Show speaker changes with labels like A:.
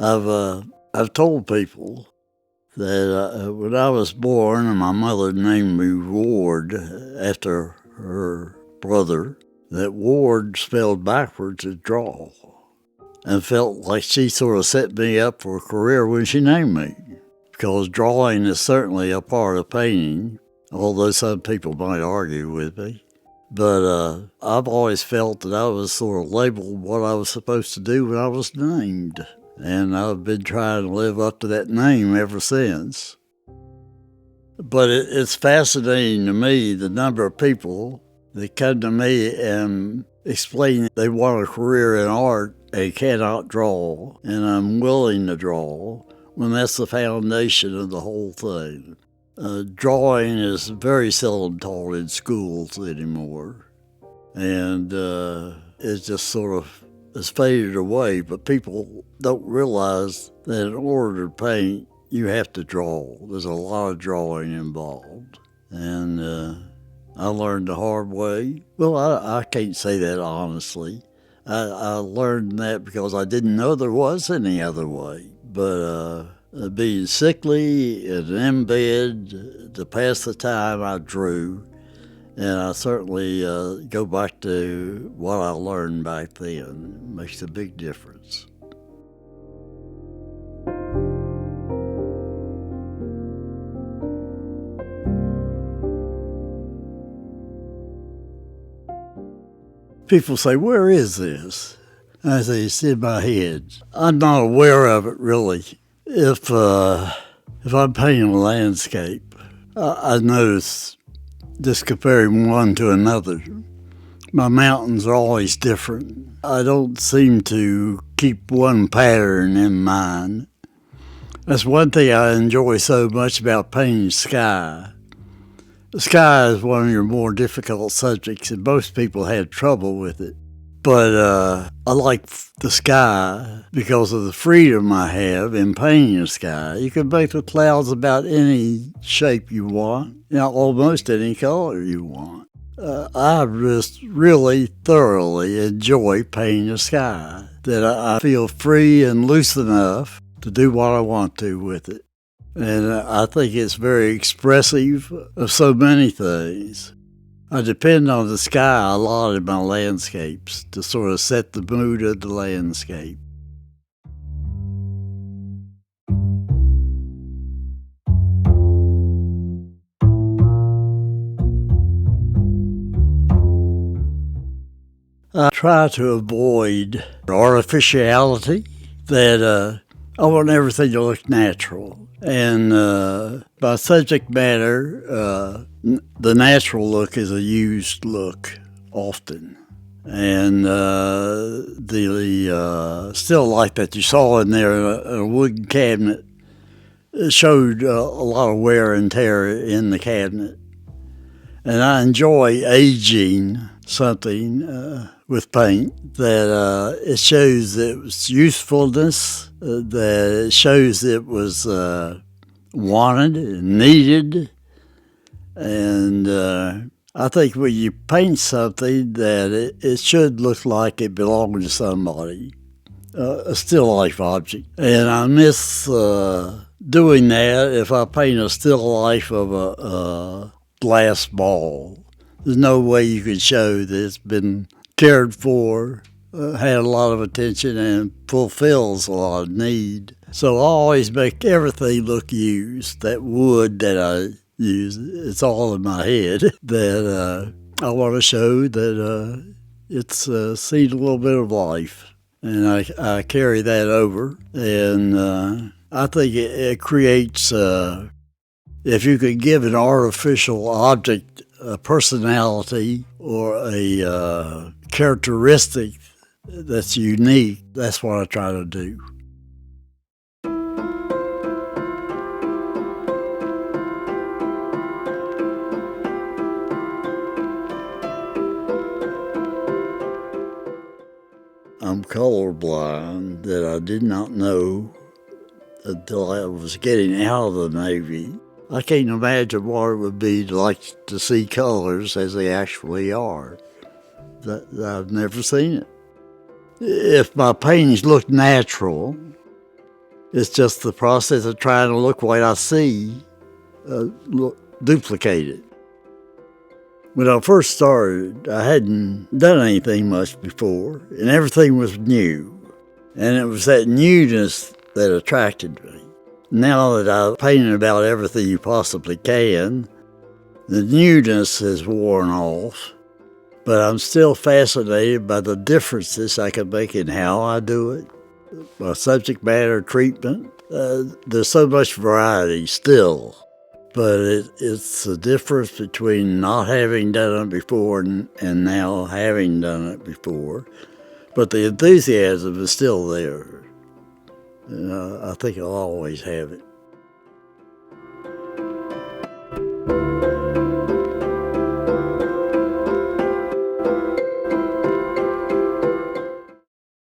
A: I've told people that when I was born, and my mother named me Ward after her brother, that Ward spelled backwards is draw, and felt like she sort of set me up for a career when she named me, because drawing is certainly a part of painting, although some people might argue with me. But I've always felt that I was sort of labeled what I was supposed to do when I was named. And I've been trying to live up to that name ever since. But it's fascinating to me the number of people that come to me and explain they want a career in art and cannot draw, and I'm willing to draw, when that's the foundation of the whole thing. Drawing is very seldom taught in schools anymore, and it's just sort of has faded away, but people don't realize that in order to paint, you have to draw. There's a lot of drawing involved, and I learned the hard way. Well, I can't say that honestly. I learned that because I didn't know there was any other way, but being sickly and in bed to pass the time, I drew, and I certainly go back to what I learned back then. It makes a big difference. People say, "Where is this?" I say, "It's in my head." I'm not aware of it really. If I'm painting a landscape, I notice, just comparing one to another, my mountains are always different. I don't seem to keep one pattern in mind. That's one thing I enjoy so much about painting sky. The sky is one of your more difficult subjects, and most people have trouble with it. But I like the sky because of the freedom I have in painting the sky. You can make the clouds about any shape you want, almost any color you want. I just really thoroughly enjoy painting the sky, that I feel free and loose enough to do what I want to with it. And I think it's very expressive of so many things. I depend on the sky a lot in my landscapes to sort of set the mood of the landscape. I try to avoid artificiality, that I want everything to look natural. And by subject matter, the natural look is a used look often. And the still life that you saw in there in a wooden cabinet, it showed a lot of wear and tear in the cabinet. And I enjoy aging something with paint, that it shows its usefulness, that it shows it was wanted and needed. And I think when you paint something, that it should look like it belonged to somebody, a still life object. And I miss doing that if I paint a still life of a glass ball. There's no way you can show that it's been cared for, had a lot of attention, and fulfills a lot of need. So I always make everything look used. That wood that I use, it's all in my head, that I want to show that it's seen a little bit of life. And I carry that over. And I think it creates, if you could give an artificial object a personality or a characteristic that's unique, that's what I try to do. I'm colorblind, that I did not know until I was getting out of the Navy. I can't imagine what it would be like to see colors as they actually are. I've never seen it. If my paintings look natural, It's just the process of trying to look what I see, duplicated. When I first started, I hadn't done anything much before, and everything was new. And it was that newness that attracted me. Now that I've painted about everything you possibly can, the newness has worn off, but I'm still fascinated by the differences I can make in how I do it. My subject matter treatment, there's so much variety still, but it's the difference between not having done it before and now having done it before. But the enthusiasm is still there. And I think I'll always have it.